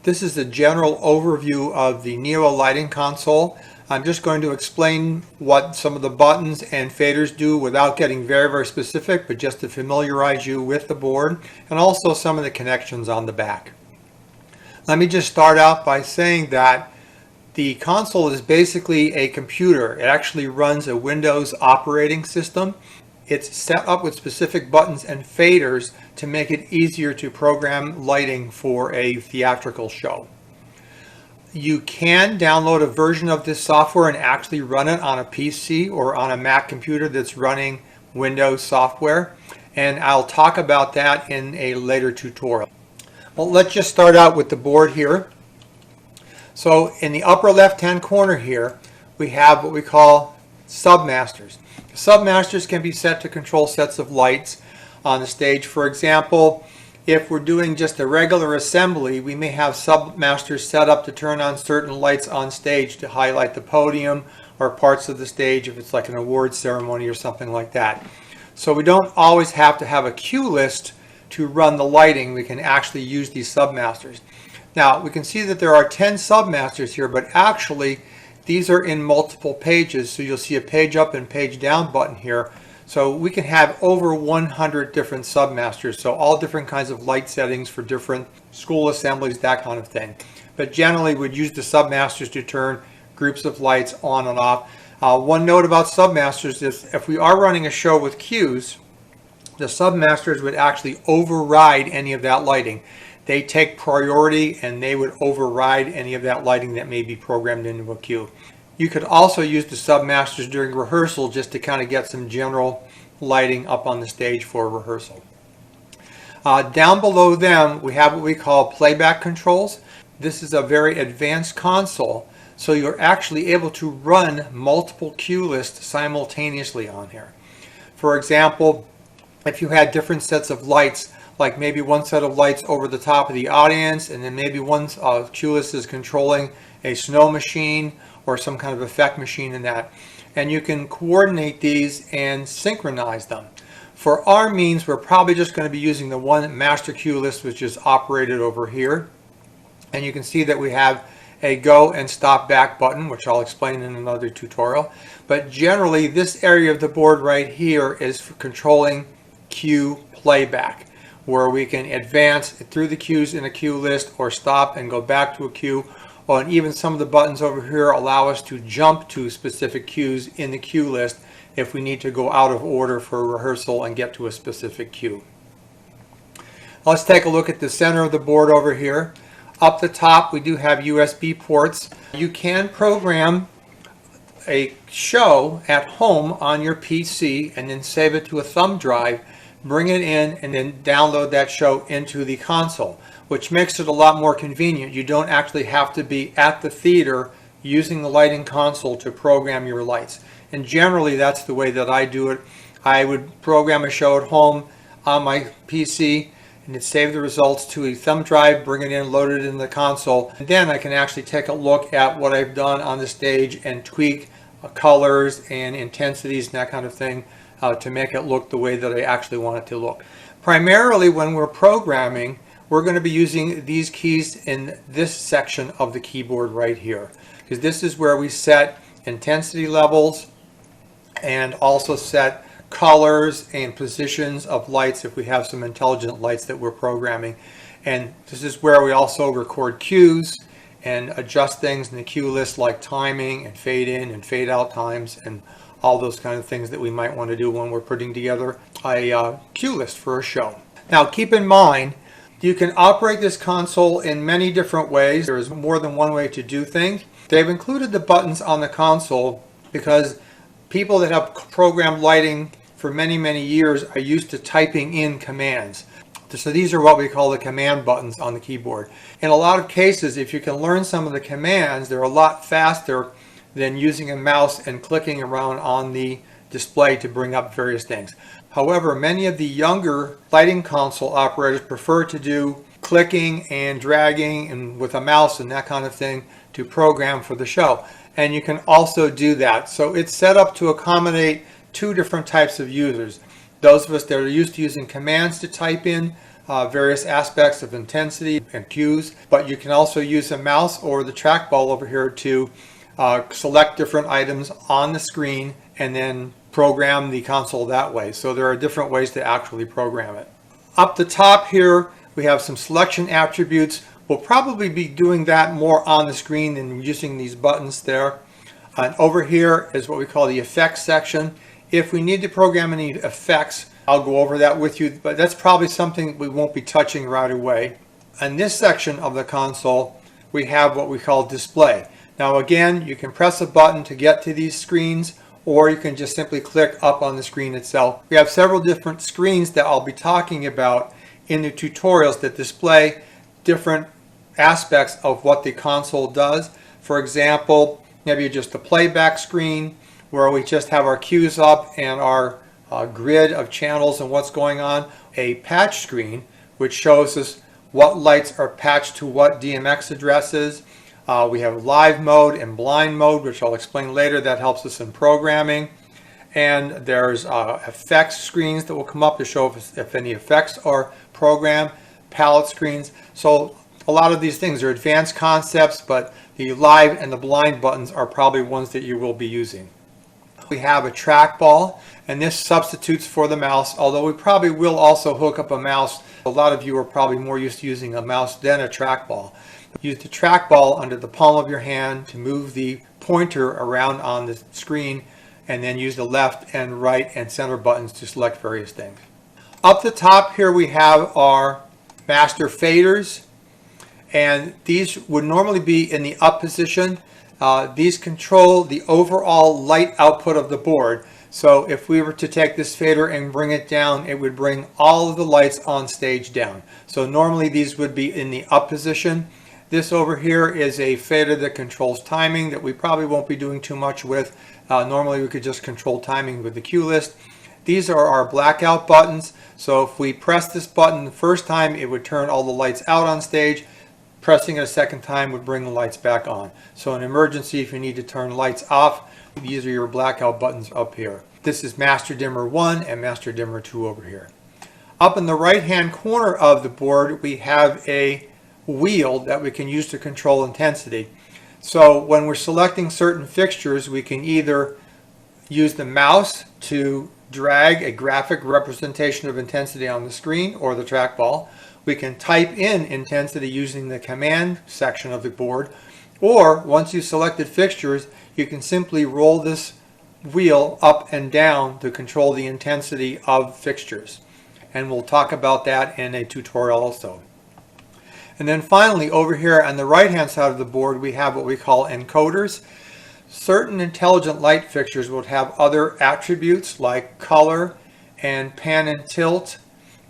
This is a general overview of the Neo lighting console. I'm just going to explain what some of the buttons and faders do without getting very specific, but just to familiarize you with the board and also some of the connections on the back. Let me just start out by saying that the console is basically a computer. It actually runs a Windows operating system. It's set up with specific buttons and faders to make it easier to program lighting for a theatrical show. You can download a version of this software and actually run it on a PC or on a Mac computer that's running Windows software, and I'll talk about that in a later tutorial. Well, let's just start out with the board here. So in the upper left-hand corner here, we have what we call Submasters. Submasters can be set to control sets of lights on the stage. For example, if we're doing just a regular assembly, we may have Submasters set up to turn on certain lights on stage to highlight the podium or parts of the stage if it's like an awards ceremony or something like that. So we don't always have to have a cue list to run the lighting. We can actually use these Submasters. Now we can see that there are 10 Submasters here, but actually these are in multiple pages, so you'll see a page up and page down button here. So we can have over 100 different Submasters, so all different kinds of light settings for different school assemblies, that kind of thing. But generally we'd use the Submasters to turn groups of lights on and off. One note about Submasters is if we are running a show with cues, the Submasters would actually override any of that lighting. They take priority and they would override any of that lighting that may be programmed into a cue. You could also use the Submasters during rehearsal just to kind of get some general lighting up on the stage for rehearsal. Down below them we have what we call playback controls. This is a very advanced console, so you're actually able to run multiple cue lists simultaneously on here. For example, if you had different sets of lights, like maybe one set of lights over the top of the audience, and then maybe one cue list is controlling a snow machine or some kind of effect machine in that. And you can coordinate these and synchronize them. For our means, we're probably just going to be using the one master cue list, which is operated over here. And you can see that we have a go and stop back button, which I'll explain in another tutorial. But generally, this area of the board right here is for controlling cue playback, where we can advance through the cues in a cue list or stop and go back to a cue. And even some of the buttons over here allow us to jump to specific cues in the cue list if we need to go out of order for a rehearsal and get to a specific cue. Let's take a look at the center of the board over here. Up the top we do have USB ports. You can program a show at home on your PC and then save it to a thumb drive, bring it in, and then download that show into the console, which makes it a lot more convenient. You don't actually have to be at the theater using the lighting console to program your lights. And generally that's the way that I do it. I would program a show at home on my PC and then save the results to a thumb drive, bring it in, load it in the console, and then I can actually take a look at what I've done on the stage and tweak colors and intensities and that kind of thing to make it look the way that I actually want it to look. Primarily when we're programming, we're going to be using these keys in this section of the keyboard right here, because this is where we set intensity levels and also set colors and positions of lights if we have some intelligent lights that we're programming. And this is where we also record cues and adjust things in the cue list, like timing and fade in and fade out times and all those kind of things that we might want to do when we're putting together a cue list for a show. Now keep in mind, you can operate this console in many different ways. There is more than one way to do things. They've included the buttons on the console because people that have programmed lighting for many years are used to typing in commands. So these are what we call the command buttons on the keyboard. In a lot of cases, if you can learn some of the commands, they're a lot faster than using a mouse and clicking around on the display to bring up various things. However, many of the younger lighting console operators prefer to do clicking and dragging and with a mouse and that kind of thing to program for the show. And you can also do that. So it's set up to accommodate two different types of users. Those of us that are used to using commands to type in various aspects of intensity and cues, but you can also use a mouse or the trackball over here to select different items on the screen and then program the console that way. So there are different ways to actually program it. Up the top here, we have some selection attributes. We'll probably be doing that more on the screen than using these buttons there. And over here is what we call the effects section. If we need to program any effects, I'll go over that with you, but that's probably something we won't be touching right away. In this section of the console, we have what we call display. Now again, you can press a button to get to these screens, or you can just simply click up on the screen itself. We have several different screens that I'll be talking about in the tutorials that display different aspects of what the console does. For example, maybe just a playback screen where we just have our cues up and our grid of channels and what's going on. A patch screen, which shows us what lights are patched to what DMX addresses. We have live mode and blind mode, which I'll explain later. That helps us in programming. And there's effects screens that will come up to show if any effects are programmed, palette screens. So a lot of these things are advanced concepts, but the live and the blind buttons are probably ones that you will be using. We have a trackball, and this substitutes for the mouse, although we probably will also hook up a mouse. A lot of you are probably more used to using a mouse than a trackball. Use the trackball under the palm of your hand to move the pointer around on the screen, and then use the left and right and center buttons to select various things. Up the top here we have our master faders, and these would normally be in the up position. These control the overall light output of the board. So if we were to take this fader and bring it down, it would bring all of the lights on stage down. So normally these would be in the up position. This over here is a fader that controls timing that we probably won't be doing too much with. Normally we could just control timing with the cue list. These are our blackout buttons. So if we press this button the first time, it would turn all the lights out on stage. Pressing it a second time would bring the lights back on. So in emergency, if you need to turn lights off, these are your blackout buttons up here. This is Master Dimmer 1 and Master Dimmer 2 over here. Up in the right hand corner of the board, we have a wheel that we can use to control intensity. So when we're selecting certain fixtures, we can either use the mouse to drag a graphic representation of intensity on the screen or the trackball. We can type in intensity using the command section of the board, or once you've selected fixtures, you can simply roll this wheel up and down to control the intensity of fixtures. And we'll talk about that in a tutorial also. And then finally, over here on the right hand side of the board, we have what we call encoders. Certain intelligent light fixtures would have other attributes like color and pan and tilt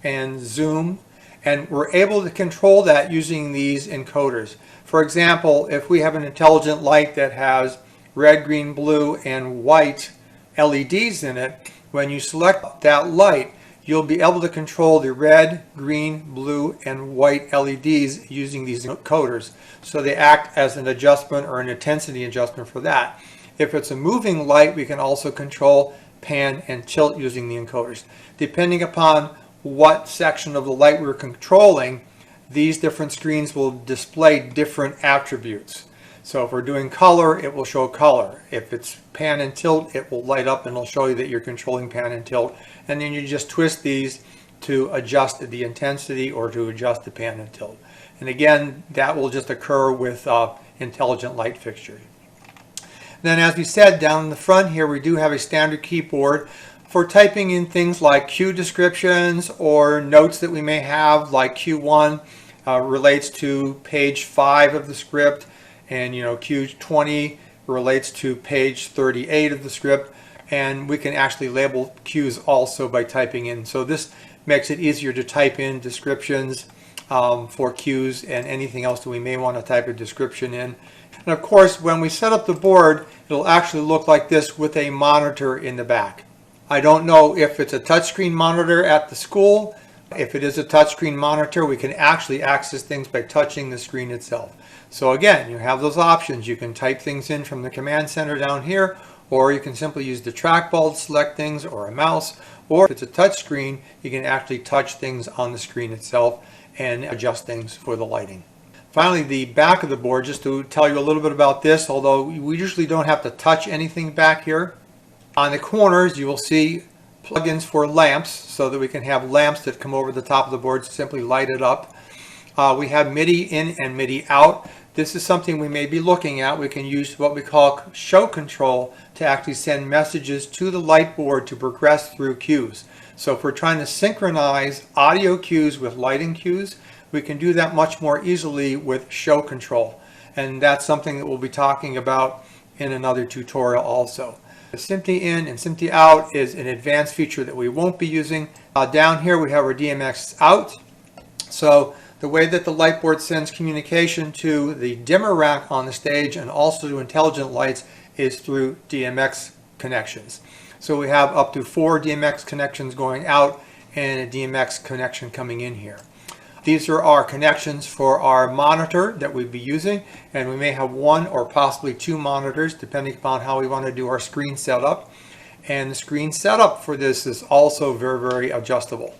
and zoom, and we're able to control that using these encoders. For example, if we have an intelligent light that has red, green, blue, and white LEDs in it, when you select that light, you'll be able to control the red, green, blue, and white LEDs using these encoders. So they act as an adjustment or an intensity adjustment for that. If it's a moving light, we can also control pan and tilt using the encoders. Depending upon what section of the light we're controlling, these different screens will display different attributes. So if we're doing color, it will show color. If it's pan and tilt, it will light up and it'll show you that you're controlling pan and tilt. And then you just twist these to adjust the intensity or to adjust the pan and tilt. And again, that will just occur with intelligent light fixtures. Then as we said, down in the front here, we do have a standard keyboard for typing in things like cue descriptions or notes that we may have, like Q1 relates to page 5 of the script, and Q20 relates to page 38 of the script, and we can actually label cues also by typing in. So this makes it easier to type in descriptions for cues and anything else that we may want to type a description in. And of course, when we set up the board, it'll actually look like this with a monitor in the back. I don't know if it's a touchscreen monitor at the school. If it is a touchscreen monitor, we can actually access things by touching the screen itself. So again, you have those options. You can type things in from the command center down here, or you can simply use the trackball to select things, or a mouse, or if it's a touch screen, you can actually touch things on the screen itself and adjust things for the lighting. Finally, the back of the board, just to tell you a little bit about this, although we usually don't have to touch anything back here. On the corners, you will see plugins for lamps, so that we can have lamps that come over the top of the board to simply light it up. We have MIDI in and MIDI out. This is something we may be looking at. We can use what we call show control to actually send messages to the light board to progress through cues. So if we're trying to synchronize audio cues with lighting cues, we can do that much more easily with show control. And that's something that we'll be talking about in another tutorial also. The SMPTE in and SMPTE out is an advanced feature that we won't be using. Down here we have our DMX out. So the way that the light board sends communication to the dimmer rack on the stage and also to intelligent lights is through DMX connections. So we have up to 4 DMX connections going out and a DMX connection coming in here. These are our connections for our monitor that we'll be using, and we may have 1 or possibly 2 monitors depending upon how we want to do our screen setup. And the screen setup for this is also very, very adjustable.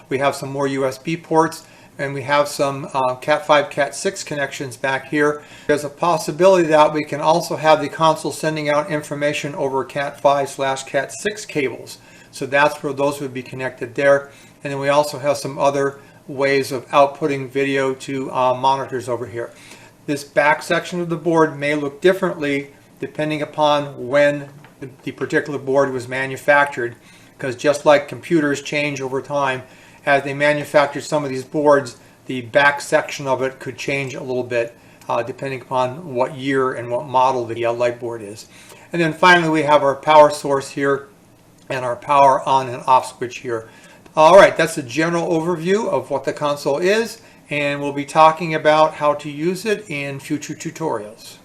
We have some more USB ports, and we have some Cat5, Cat6 connections back here. There's a possibility that we can also have the console sending out information over Cat5/Cat6 cables. So that's where those would be connected there. And then we also have some other ways of outputting video to monitors over here. This back section of the board may look differently depending upon when the particular board was manufactured, because just like computers change over time, as they manufacture some of these boards, the back section of it could change a little bit depending upon what year and what model the light board is. And then finally we have our power source here and our power on and off switch here. All right, that's a general overview of what the console is, and we'll be talking about how to use it in future tutorials.